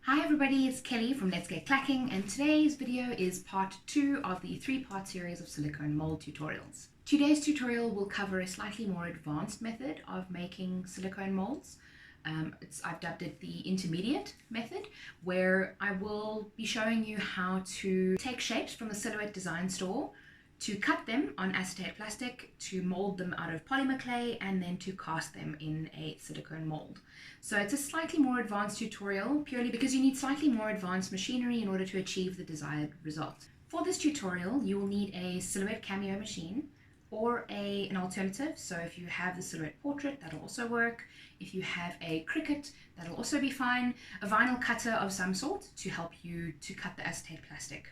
Hi everybody, it's Kelly from Let's Get Clacking, and today's video is part 2 of the 3-part series of silicone mold tutorials. Today's tutorial will cover a slightly more advanced method of making silicone molds. I've dubbed it the intermediate method, where I will be showing you how to take shapes from the Silhouette design store, to cut them on acetate plastic, to mold them out of polymer clay, and then to cast them in a silicone mold. So it's a slightly more advanced tutorial, purely because you need slightly more advanced machinery in order to achieve the desired result. For this tutorial, you will need a Silhouette Cameo machine, or an alternative. So if you have the Silhouette Portrait, that'll also work. If you have a Cricut, that'll also be fine. A vinyl cutter of some sort to help you to cut the acetate plastic.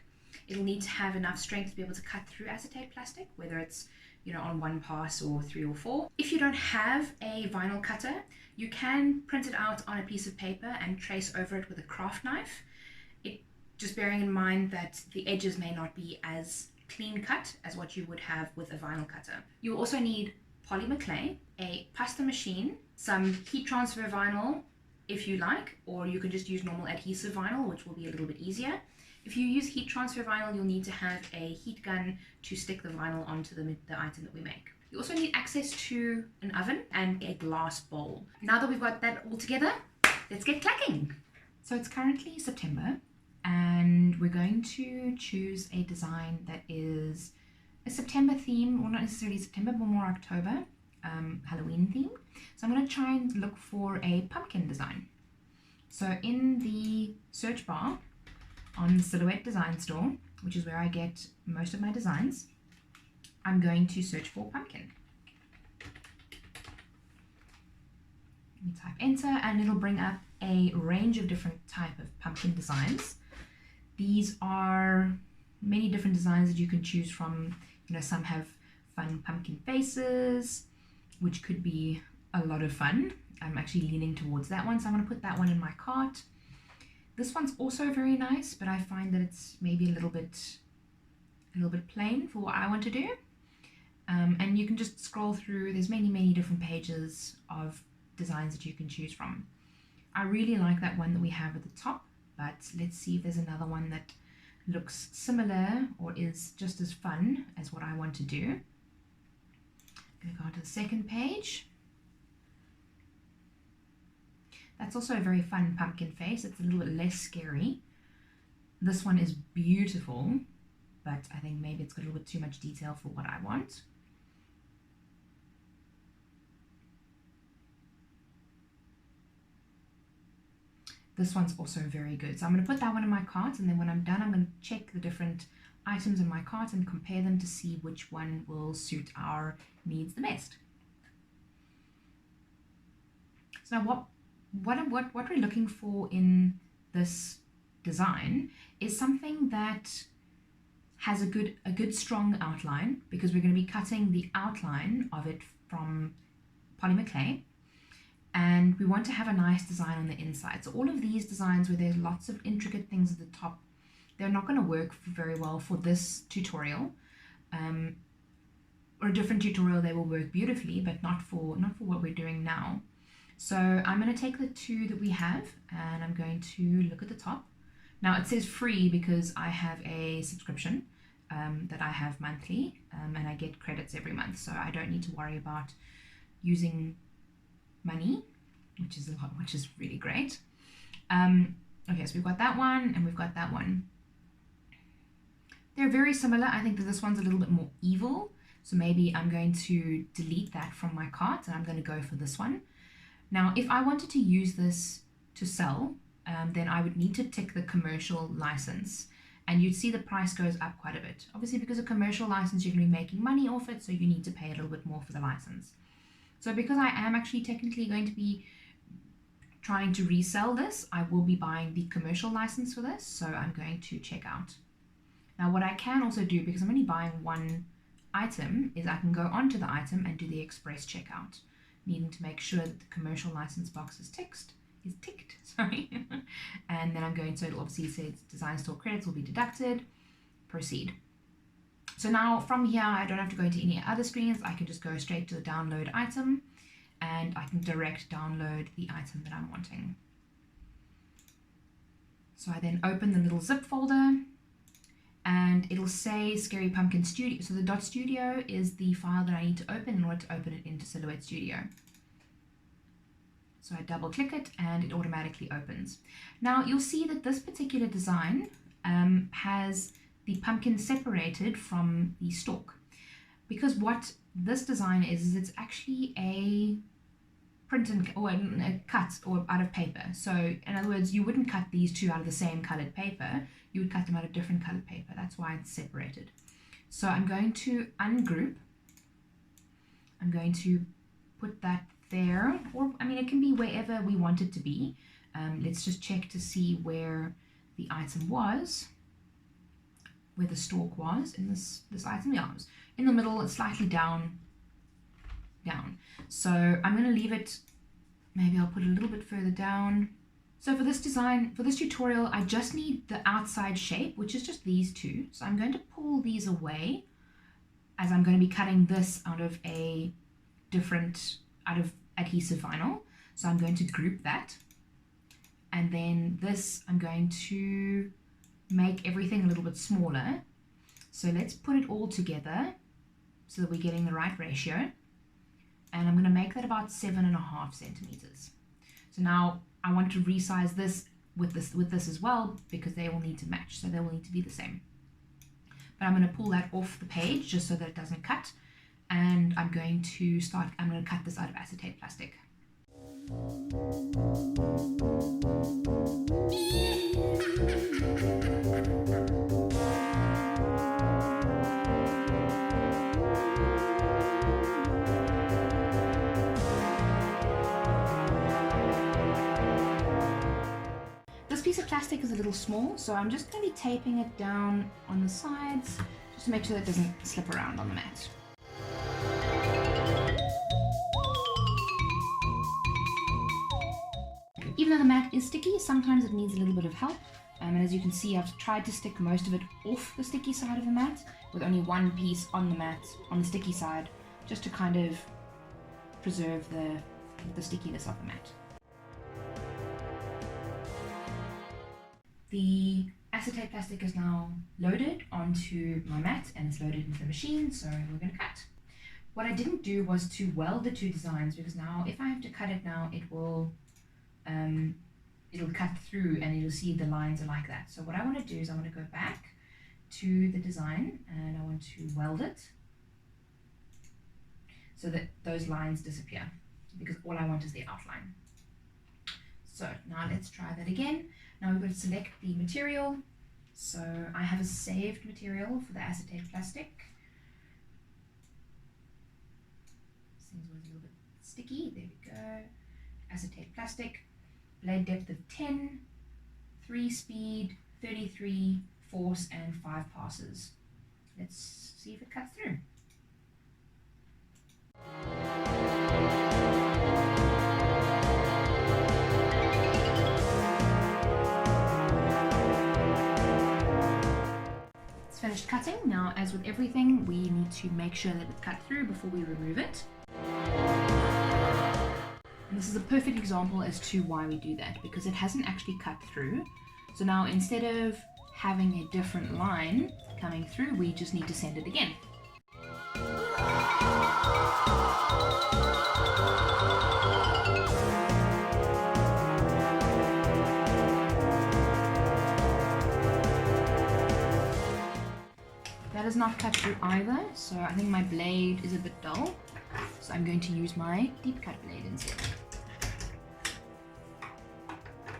It'll need to have enough strength to be able to cut through acetate plastic, whether it's on one pass or 3 or 4. If you don't have a vinyl cutter, you can print it out on a piece of paper and trace over it with a craft knife. Just bearing in mind that the edges may not be as clean cut as what you would have with a vinyl cutter. You'll also need polymer clay, a pasta machine, some heat transfer vinyl if you like, or you can just use normal adhesive vinyl, which will be a little bit easier. If you use heat transfer vinyl, you'll need to have a heat gun to stick the vinyl onto the item that we make. You also need access to an oven and a glass bowl. Now that we've got that all together, let's get clacking. So it's currently September, and we're going to choose a design that is a September theme, or not necessarily September, but more October, Halloween theme. So I'm going to try and look for a pumpkin design. So in the search bar on the Silhouette design store, which is where I get most of my designs, I'm going to search for pumpkin. Let me type enter, and it'll bring up a range of different type of pumpkin designs. These are many different designs that you can choose from. Some have fun pumpkin faces, which could be a lot of fun. I'm actually leaning towards that one, so I'm going to put that one in my cart. This one's also very nice, but I find that it's maybe a little bit plain for what I want to do. And you can just scroll through. There's many different pages of designs that you can choose from. I really like that one that we have at the top, but let's see if there's another one that looks similar or is just as fun as what I want to do. I'm going to go on to the second page. That's also a very fun pumpkin face. It's a little bit less scary. This one is beautiful, but I think maybe it's got a little bit too much detail for what I want. This one's also very good. So I'm going to put that one in my cart, and then when I'm done, I'm going to check the different items in my cart and compare them to see which one will suit our needs the best. So now what we're looking for in this design is something that has a good strong outline, because we're going to be cutting the outline of it from polymer clay, and we want to have a nice design on the inside. So all of these designs where there's lots of intricate things at the top, they're not going to work very well for this tutorial. Or a different tutorial, they will work beautifully, but not for what we're doing now. So I'm going to take the two that we have, and I'm going to look at the top. Now it says free because I have a subscription that I have monthly, and I get credits every month, so I don't need to worry about using money, which is a lot, which is really great. Okay, so we've got that one and we've got that one. They're very similar. I think that this one's a little bit more evil, so maybe I'm going to delete that from my cart and I'm going to go for this one. Now, if I wanted to use this to sell, then I would need to tick the commercial license, and you'd see the price goes up quite a bit. Obviously, because a commercial license, you're going to be making money off it, so you need to pay a little bit more for the license. So because I am actually technically going to be trying to resell this, I will be buying the commercial license for this, so I'm going to check out. Now what I can also do, because I'm only buying one item, is I can go onto the item and do the express checkout, needing to make sure that the commercial license box is ticked, and then I'm going to, it'll obviously say design store credits will be deducted, proceed. So now from here, I don't have to go into any other screens. I can just go straight to the download item, and I can direct download the item that I'm wanting. So I then open the little zip folder and it'll say Scary Pumpkin Studio. So the .studio is the file that I need to open in order to open it into Silhouette Studio. So I double click it and it automatically opens. Now you'll see that this particular design has the pumpkin separated from the stalk. Because what this design is it's actually a print or a cut or out of paper. So in other words, you wouldn't cut these two out of the same colored paper, you would cut them out of different colored paper. That's why it's separated. So I'm going to ungroup. I'm going to put that there, or I mean it can be wherever we want it to be. Let's just check to see where the item was, where the stalk was in this item. Yeah, it was in the middle, it's slightly down. So I'm going to leave it, maybe I'll put it a little bit further down. So for this design, for this tutorial, I just need the outside shape, which is just these two. So I'm going to pull these away as I'm going to be cutting this out of adhesive vinyl. So I'm going to group that. And then this, I'm going to make everything a little bit smaller. So let's put it all together so that we're getting the right ratio. And I'm going to make that about 7.5 centimeters. So now I want to resize this with this as well, because they all need to match, so they will need to be the same. But I'm going to pull that off the page just so that it doesn't cut, and I'm going to cut this out of acetate plastic. This piece of plastic is a little small, so I'm just going to be taping it down on the sides just to make sure that it doesn't slip around on the mat. Even though the mat is sticky, sometimes it needs a little bit of help. And as you can see, I've tried to stick most of it off the sticky side of the mat, with only one piece on the mat, on the sticky side, just to kind of preserve the stickiness of the mat. The acetate plastic is now loaded onto my mat and it's loaded into the machine, so we're going to cut. What I didn't do was to weld the two designs, because now if I have to cut it now, it'll cut through and you'll see the lines are like that. So what I want to do is I want to go back to the design and I want to weld it so that those lines disappear, because all I want is the outline. So now let's try that again. Now we're going to select the material. So I have a saved material for the acetate plastic. This thing's a little bit sticky. There we go. Acetate plastic. Blade depth of 10, 3 speed, 33, force, and 5 passes. Let's see if it cuts through. It's finished cutting. Now, as with everything, we need to make sure that it's cut through before we remove it. And this is a perfect example as to why we do that, because it hasn't actually cut through. So now instead of having a different line coming through, we just need to send it again. That is not cut through either, so I think my blade is a bit dull. So I'm going to use my deep cut blade instead.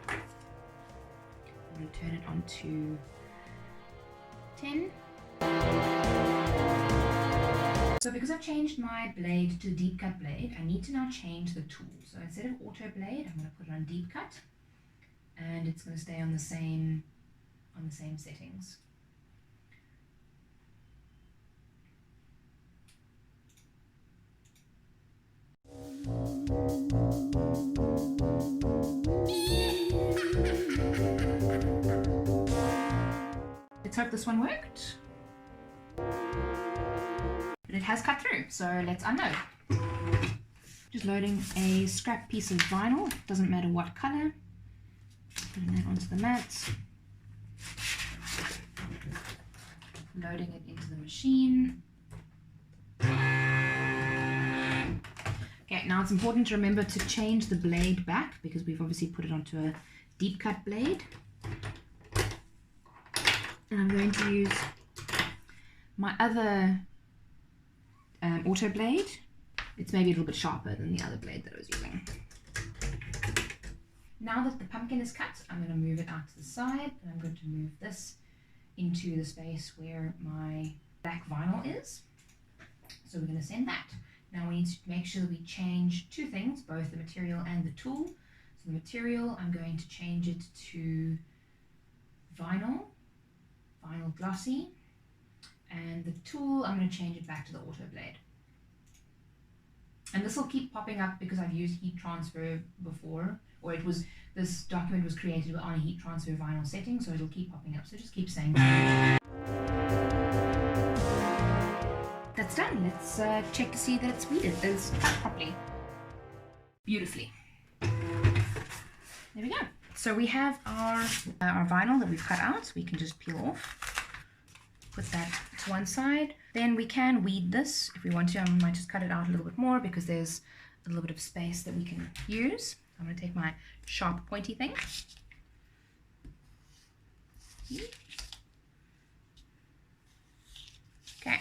I'm going to turn it on to 10. So because I've changed my blade to deep cut blade, I need to now change the tool. So instead of auto blade, I'm going to put it on deep cut, and it's going to stay on the same settings. Let's hope this one worked. But it has cut through, so let's unload. Just loading a scrap piece of vinyl, doesn't matter what color. Putting that onto the mat. loading it into the machine. Okay, now it's important to remember to change the blade back because we've obviously put it onto a deep cut blade. And I'm going to use my other auto blade. It's maybe a little bit sharper than the other blade that I was using. Now that the pumpkin is cut, I'm going to move it out to the side, and I'm going to move this into the space where my black vinyl is. So we're going to send that. Now we need to make sure that we change two things, both the material and the tool. So the material, I'm going to change it to vinyl glossy, and the tool, I'm going to change it back to the auto blade. And this will keep popping up because I've used heat transfer before, or this document was created on a heat transfer vinyl setting, so it'll keep popping up. So just keep saying that. That's done. Let's check to see that it's weeded, that it's cut properly. Beautifully. There we go. So we have our vinyl that we've cut out. We can just peel off. Put that to one side. Then we can weed this if we want to. I might just cut it out a little bit more because there's a little bit of space that we can use. I'm going to take my sharp pointy thing. Okay,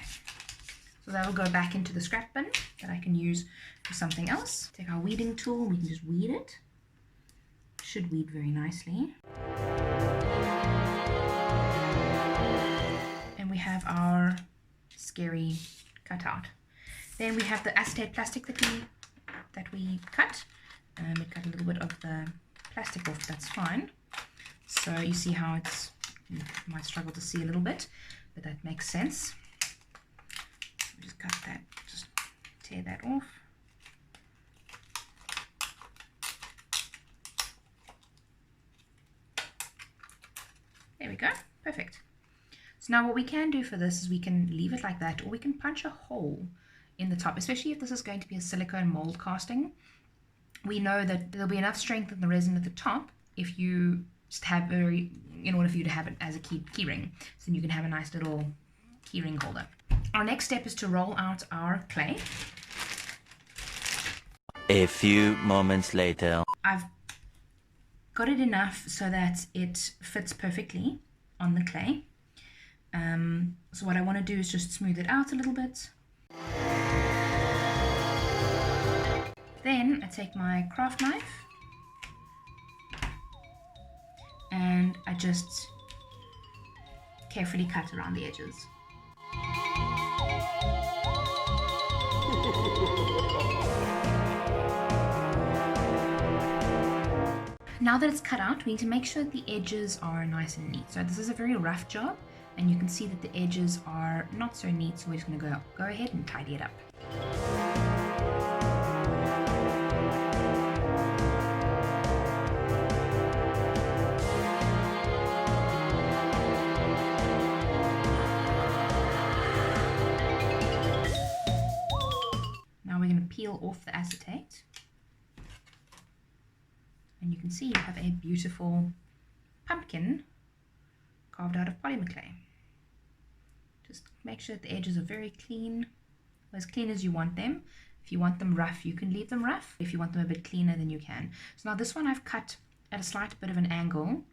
so that will go back into the scrap bin that I can use for something else. Take our weeding tool, we can just weed it. Should weed very nicely. And we have our scary cutout. Then we have the acetate plastic that we cut. We cut a little bit of the plastic off, that's fine. So you see how you might struggle to see a little bit, but that makes sense. Just cut that, just tear that off. There we go, perfect. So now what we can do for this is we can leave it like that, or we can punch a hole in the top, especially if this is going to be a silicone mold casting. We know that there'll be enough strength in the resin at the top if you just have in order for you to have it as a key ring. So then you can have a nice little key ring holder. Our next step is to roll out our clay. A few moments later. I've got it enough so that it fits perfectly on the clay. So what I want to do is just smooth it out a little bit. Then I take my craft knife and I just carefully cut around the edges. Now that it's cut out, we need to make sure that the edges are nice and neat. So this is a very rough job, and you can see that the edges are not so neat, so we're just going to go ahead and tidy it up. Now we're going to peel off the acetate. And you can see you have a beautiful pumpkin carved out of polymer clay. Just make sure that the edges are very clean, or as clean as you want them. If you want them rough, you can leave them rough. If you want them a bit cleaner, then you can. So now this one I've cut at a slight bit of an angle.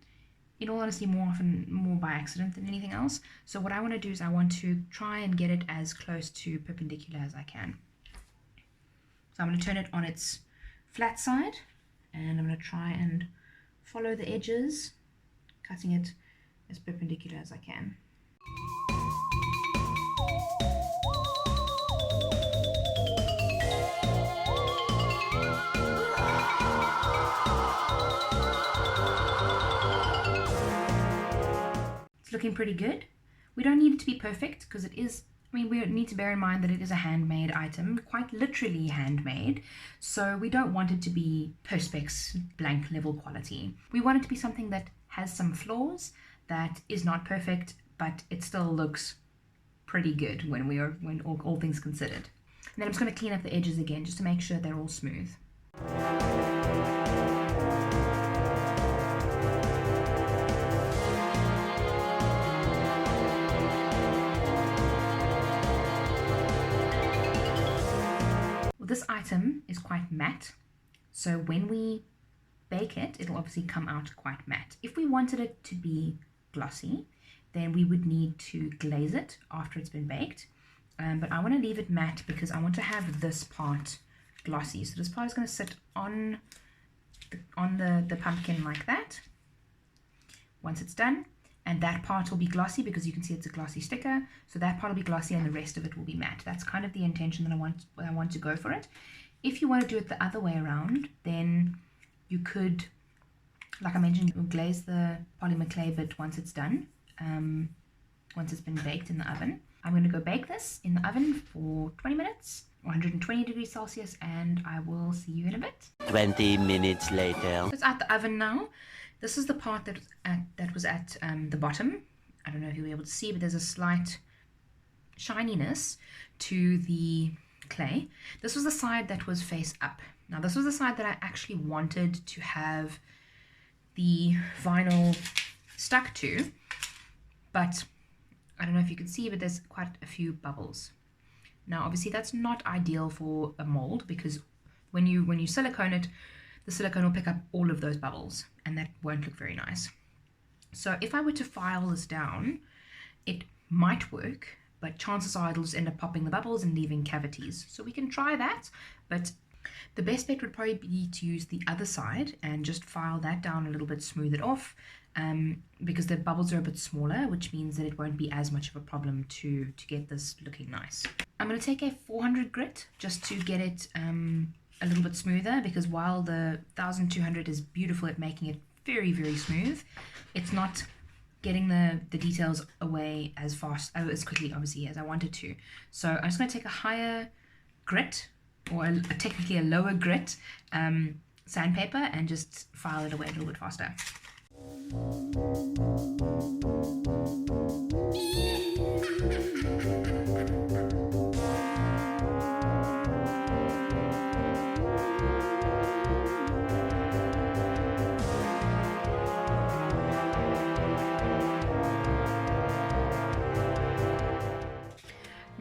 In all honesty, more by accident than anything else. So what I want to do is I want to try and get it as close to perpendicular as I can. So I'm going to turn it on its flat side. And I'm going to try and follow the edges, cutting it as perpendicular as I can. It's looking pretty good. We don't need it to be perfect because it is, we need to bear in mind that it is a handmade item, quite literally handmade. So we don't want it to be perspex blank level quality. We want it to be something that has some flaws, that is not perfect, but it still looks pretty good when all things considered. And then I'm just going to clean up the edges again just to make sure they're all smooth. This item is quite matte, so when we bake it, it'll obviously come out quite matte. If we wanted it to be glossy, then we would need to glaze it after it's been baked. But I want to leave it matte because I want to have this part glossy. So this part is going to sit on the pumpkin like that once it's done, and that part will be glossy because you can see it's a glossy sticker. So that part will be glossy and the rest of it will be matte. That's kind of the intention that I want to go for it. If you want to do it the other way around, then you could, like I mentioned, you'll glaze the polymer clay bit once it's done, once it's been baked in the oven. I'm going to go bake this in the oven for 20 minutes, 120 degrees Celsius, and I will see you in a bit. 20 minutes later. So it's at the oven now. This is the part that was at the bottom. I don't know if you'll be able to see, but there's a slight shininess to the clay. This was the side that was face up. Now this was the side that I actually wanted to have the vinyl stuck to, but I don't know if you can see, but there's quite a few bubbles. Now obviously that's not ideal for a mold because when you silicone it, the silicone will pick up all of those bubbles and that won't look very nice. So if I were to file this down, it might work, but chances are it'll just end up popping the bubbles and leaving cavities. So we can try that, but the best bet would probably be to use the other side and just file that down a little bit, smooth it off, because the bubbles are a bit smaller, which means that it won't be as much of a problem to get this looking nice. I'm going to take a 400 grit just to get it a little bit smoother, because while the 1200 is beautiful at making it very, very smooth, it's not getting the details away as quickly, obviously, as I wanted to. So I'm just going to take a higher grit, or technically a lower grit sandpaper, and just file it away a little bit faster.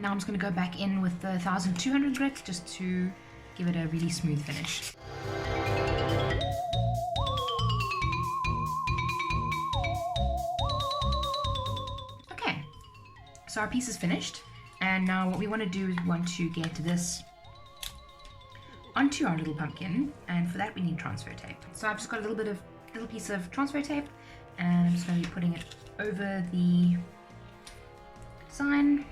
Now I'm just going to go back in with the 1200 grit just to give it a really smooth finish. Okay, so our piece is finished, and now what we want to do is we want to get this onto our little pumpkin, and for that we need transfer tape. So I've just got a little piece of transfer tape, and I'm just going to be putting it over the sign.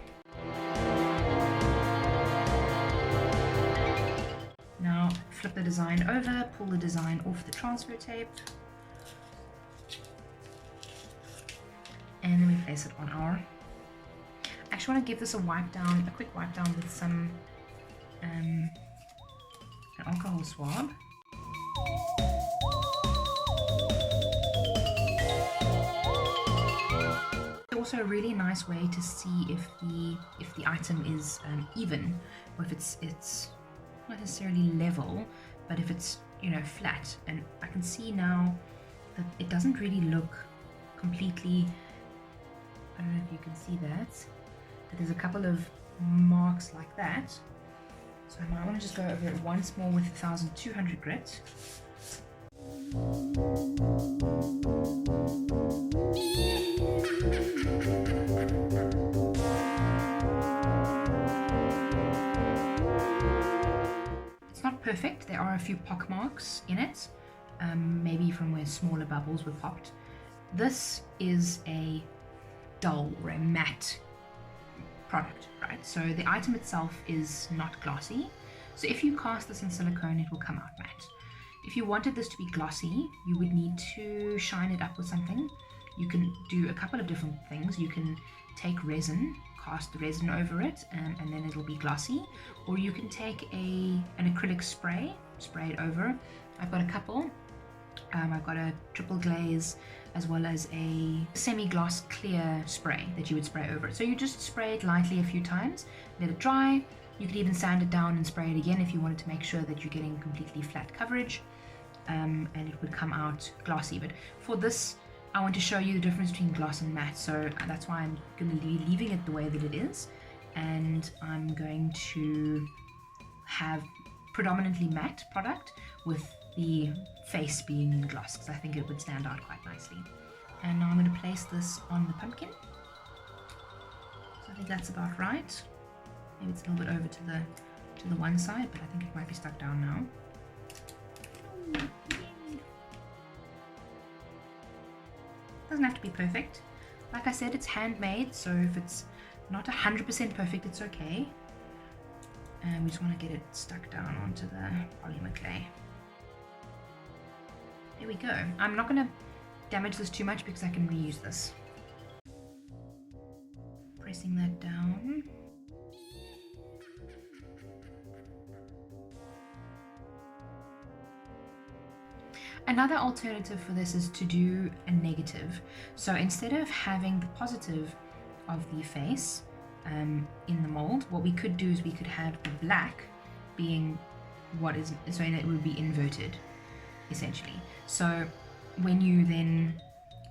Now flip the design over, pull the design off the transfer tape, and then we place it on our... I actually want to give this a quick wipe down with some an alcohol swab. Also a really nice way to see if the item is even, or if it's not necessarily level, but if it's, you know, flat. And I can see now that it doesn't really look completely, I don't know if you can see that, but there's a couple of marks like that. So now I want to just go over it once more with 1200 grit. It's not perfect, there are a few pock marks in it, maybe from where smaller bubbles were popped. This is a dull or a matte product, right? So the item itself is not glossy. So if you cast this in silicone, it will come out matte. If you wanted this to be glossy, you would need to shine it up with something. You can do a couple of different things. You can take resin, cast the resin over it, and then it'll be glossy. Or you can take an acrylic spray, spray it over. I've got a couple. I've got a triple glaze as well as a semi-gloss clear spray that you would spray over it. So you just spray it lightly a few times, let it dry. You could even sand it down and spray it again if you wanted to make sure that you're getting completely flat coverage, and it would come out glossy. But for this, I want to show you the difference between gloss and matte, so that's why I'm going to be leaving it the way that it is, and I'm going to have predominantly matte product with the face being in gloss, because I think it would stand out quite nicely. And now I'm going to place this on the pumpkin. So I think that's about right. Maybe it's a little bit over to the one side, but I think it might be stuck down now. Doesn't have to be perfect. Like I said, it's handmade, so if it's not 100% perfect, it's okay. And we just want to get it stuck down onto the polymer clay. There we go. I'm not going to damage this too much because I can reuse this. Pressing that down. Another alternative for this is to do a negative. So instead of having the positive of the face in the mold, what we could do is we could have the black being what is, so it would be inverted essentially. So when you then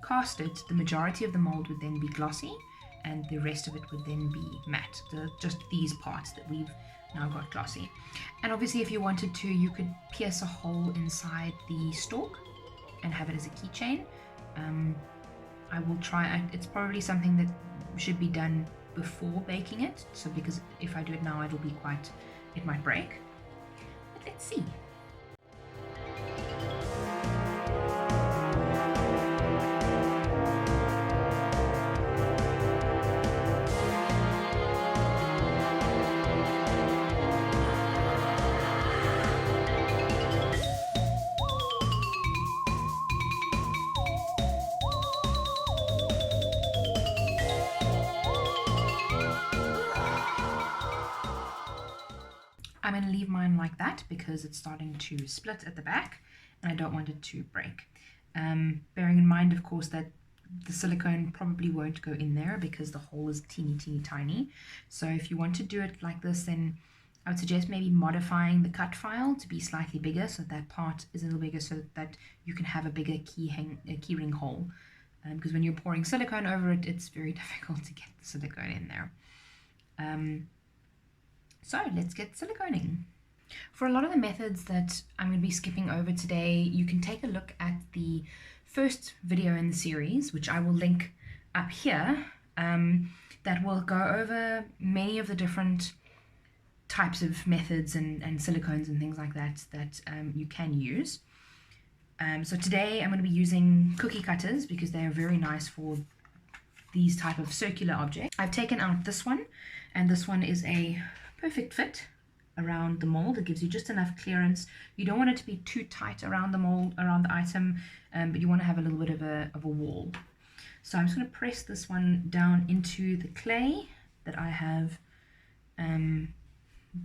cast it, the majority of the mold would then be glossy and the rest of it would then be matte. Just these parts that we've now got glossy. And obviously if you wanted to, you could pierce a hole inside the stalk and have it as a keychain. I will try, it's probably something that should be done before baking it, so because if I do it now it'll be quite, it might break, but let's see. I'm going to leave mine like that because it's starting to split at the back and I don't want it to break. Bearing in mind, of course, that the silicone probably won't go in there because the hole is teeny tiny. So if you want to do it like this, then I would suggest maybe modifying the cut file to be slightly bigger so that part is a little bigger so that you can have a bigger keyring hole. Because when you're pouring silicone over it, it's very difficult to get the silicone in there. So let's get siliconing. For a lot of the methods that I'm going to be skipping over today, you can take a look at the first video in the series, which I will link up here, that will go over many of the different types of methods and silicones and things like that you can use. So today I'm going to be using cookie cutters because they are very nice for these type of circular objects. I've taken out this one, and this one is a perfect fit around the mold. It gives you just enough clearance. You don't want it to be too tight around the mold, around the item, but you want to have a little bit of a wall. So I'm just going to press this one down into the clay that I have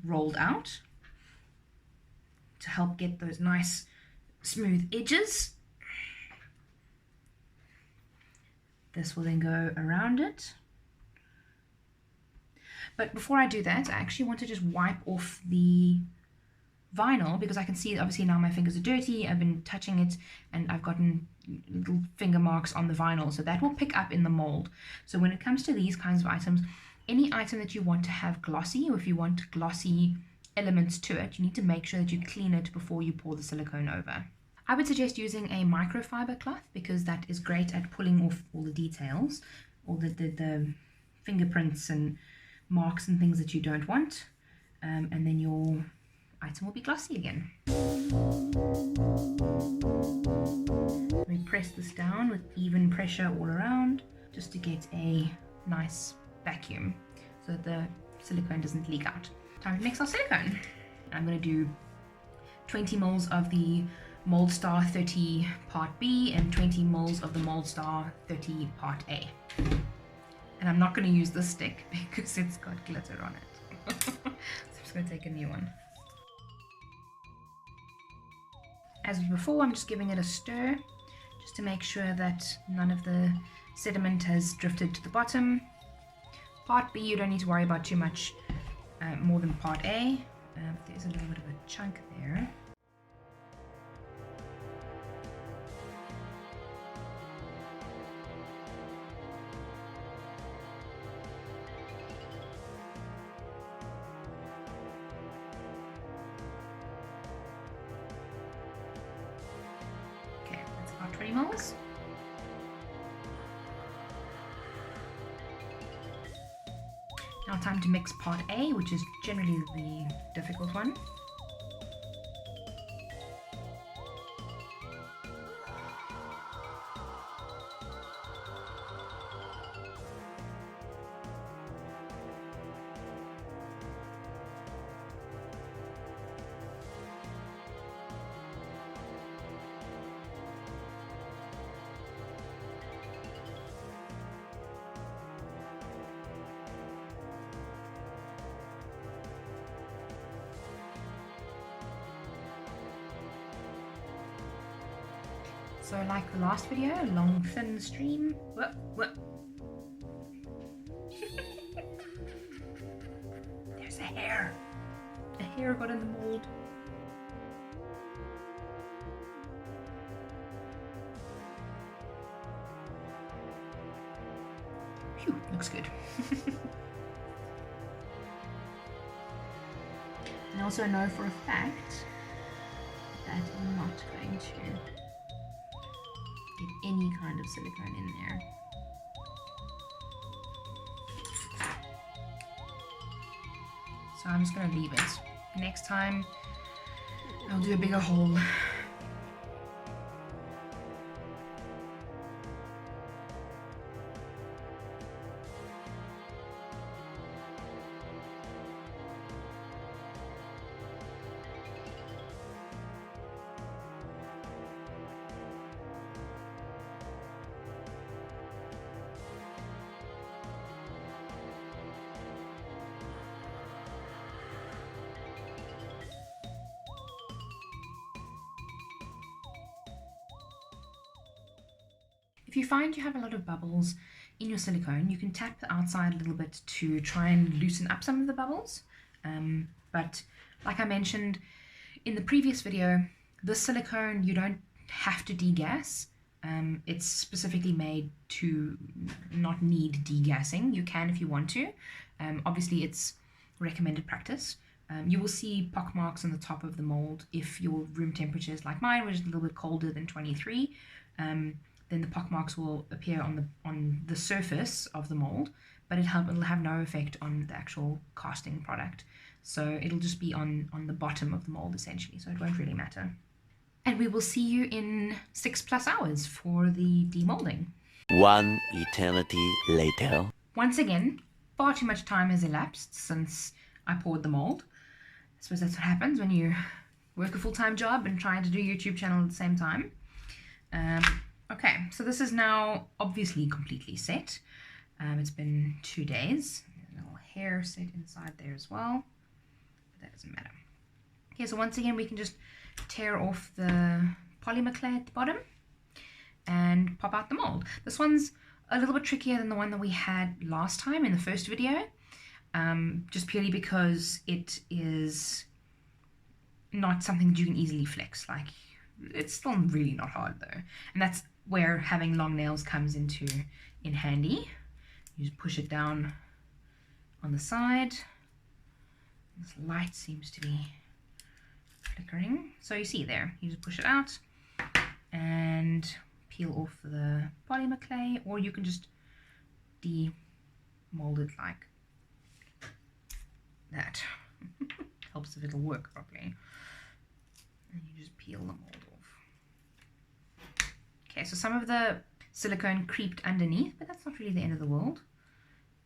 rolled out to help get those nice smooth edges. This will then go around it. But before I do that, I actually want to just wipe off the vinyl because I can see obviously now my fingers are dirty. I've been touching it and I've gotten little finger marks on the vinyl, so that will pick up in the mold. So when it comes to these kinds of items, any item that you want to have glossy, or if you want glossy elements to it, you need to make sure that you clean it before you pour the silicone over. I would suggest using a microfiber cloth because that is great at pulling off all the details, all the fingerprints and marks and things that you don't want, and then your item will be glossy again. We press this down with even pressure all around just to get a nice vacuum so that the silicone doesn't leak out. Time to mix our silicone. I'm going to do 20 mils of the Mold Star 30 Part B and 20 mils of the Mold Star 30 Part A. And I'm not going to use this stick because it's got glitter on it. So I'm just going to take a new one. As before, I'm just giving it a stir just to make sure that none of the sediment has drifted to the bottom. Part B, you don't need to worry about too much more than Part A. There's a little bit of a chunk there. bubbles. Now time to mix part A, which is generally the difficult one. So like the last video, long thin stream. What? There's a hair. A hair got in the mold. Phew, looks good. And I also know for a fact that I'm not going to get any kind of silicone in there. So I'm just going to leave it. Next time I'll do a bigger hole. If you find you have a lot of bubbles in your silicone, you can tap the outside a little bit to try and loosen up some of the bubbles. But like I mentioned in the previous video, this silicone you don't have to degas. It's specifically made to not need degassing. You can if you want to. Obviously it's recommended practice. You will see pock marks on the top of the mold if your room temperature is like mine, which is a little bit colder than 23. Then the pock marks will appear on the surface of the mold, but it'll have no effect on the actual casting product. So it'll just be on the bottom of the mold essentially, so it won't really matter. And we will see you in 6+ hours for the demolding. One eternity later. Once again, far too much time has elapsed since I poured the mold. I suppose that's what happens when you work a full-time job and trying to do a YouTube channel at the same time. Okay, so this is now obviously completely set. It's been 2 days. There's a little hair set inside there as well, but that doesn't matter. Okay, so once again we can just tear off the polymer clay at the bottom and pop out the mold. This one's a little bit trickier than the one that we had last time in the first video, just purely because it is not something that you can easily flex. Like, it's still really not hard though, and that's where having long nails comes in handy. You just push it down on the side. This light seems to be flickering, so you see there, you just push it out and peel off the polymer clay, or you can just demold it like that. Helps if it'll work properly. And you just peel the mold off. Okay, so some of the silicone creeped underneath, but that's not really the end of the world.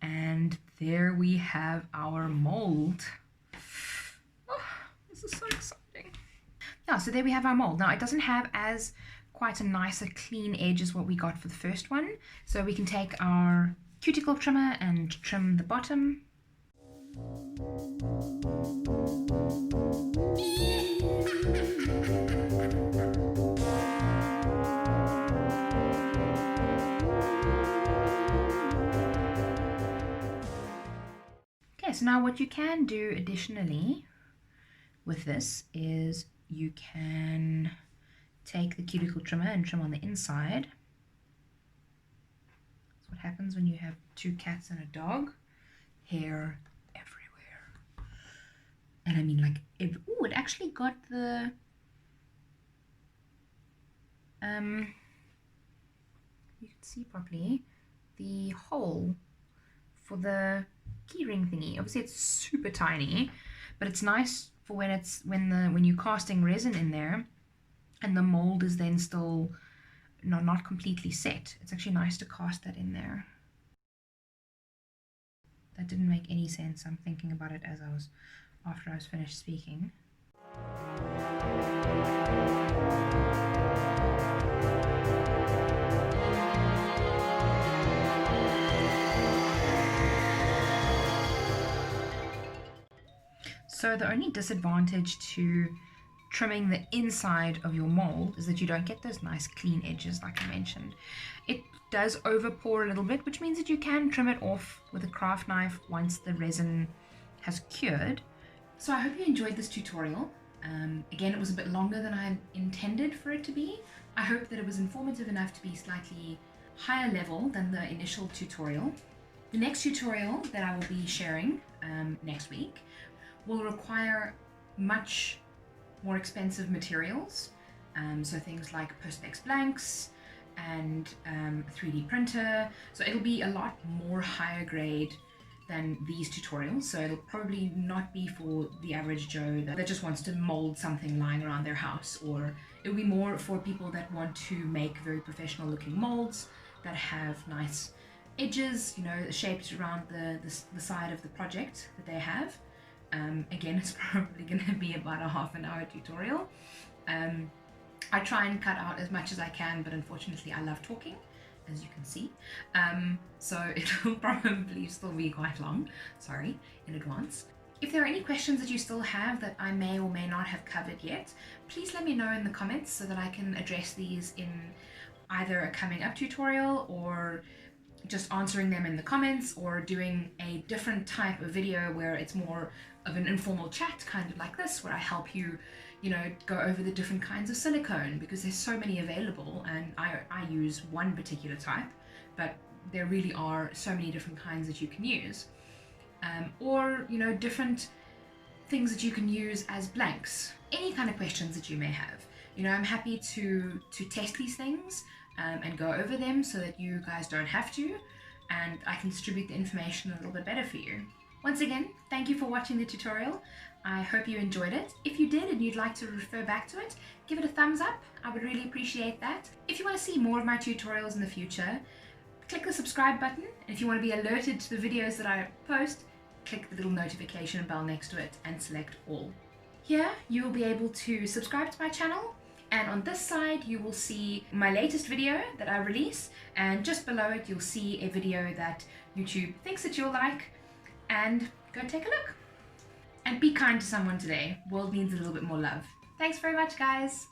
And there we have our mold. Oh, this is so exciting. Yeah, so there we have our mold. Now it doesn't have as quite a nicer clean edge as what we got for the first one. So we can take our cuticle trimmer and trim the bottom. Okay, so now what you can do additionally with this is you can take the cuticle trimmer and trim on the inside. That's what happens when you have 2 cats and a dog. Hair everywhere. And I mean like, oh, it actually got the you can see properly, the hole for the keyring thingy. Obviously it's super tiny, but it's nice for when you're casting resin in there and the mold is then still not completely set. It's actually nice to cast that in there. That didn't make any sense. I'm thinking about it after I was finished speaking. So the only disadvantage to trimming the inside of your mold is that you don't get those nice clean edges like I mentioned. It does over pour a little bit, which means that you can trim it off with a craft knife once the resin has cured. So I hope you enjoyed this tutorial. Again, it was a bit longer than I intended for it to be. I hope that it was informative enough to be slightly higher level than the initial tutorial. The next tutorial that I will be sharing next week will require much more expensive materials, so things like Perspex blanks and 3D printer. So it'll be a lot more higher grade than these tutorials, so it'll probably not be for the average Joe that just wants to mold something lying around their house, or it'll be more for people that want to make very professional looking molds that have nice edges, you know, shaped around the side of the project that they have. Again, it's probably going to be about a half-an-hour tutorial. I try and cut out as much as I can, but unfortunately I love talking, as you can see. So it'll probably still be quite long, sorry in advance. If there are any questions that you still have that I may or may not have covered yet, please let me know in the comments so that I can address these in either a coming up tutorial, or just answering them in the comments, or doing a different type of video where it's more of an informal chat, kind of like this, where I help you, you know, go over the different kinds of silicone, because there's so many available, and I use one particular type, but there really are so many different kinds that you can use. Or, you know, different things that you can use as blanks. Any kind of questions that you may have. You know, I'm happy to test these things and go over them so that you guys don't have to, and I can distribute the information a little bit better for you. Once again, thank you for watching the tutorial. I hope you enjoyed it. If you did and you'd like to refer back to it, give it a thumbs up. I would really appreciate that. If you want to see more of my tutorials in the future, click the subscribe button. And if you want to be alerted to the videos that I post, click the little notification bell next to it and select all. Here you will be able to subscribe to my channel, and on this side you will see my latest video that I release, and just below it you'll see a video that YouTube thinks that you'll like, and go take a look. And be kind to someone today. World needs a little bit more love. Thanks very much, guys.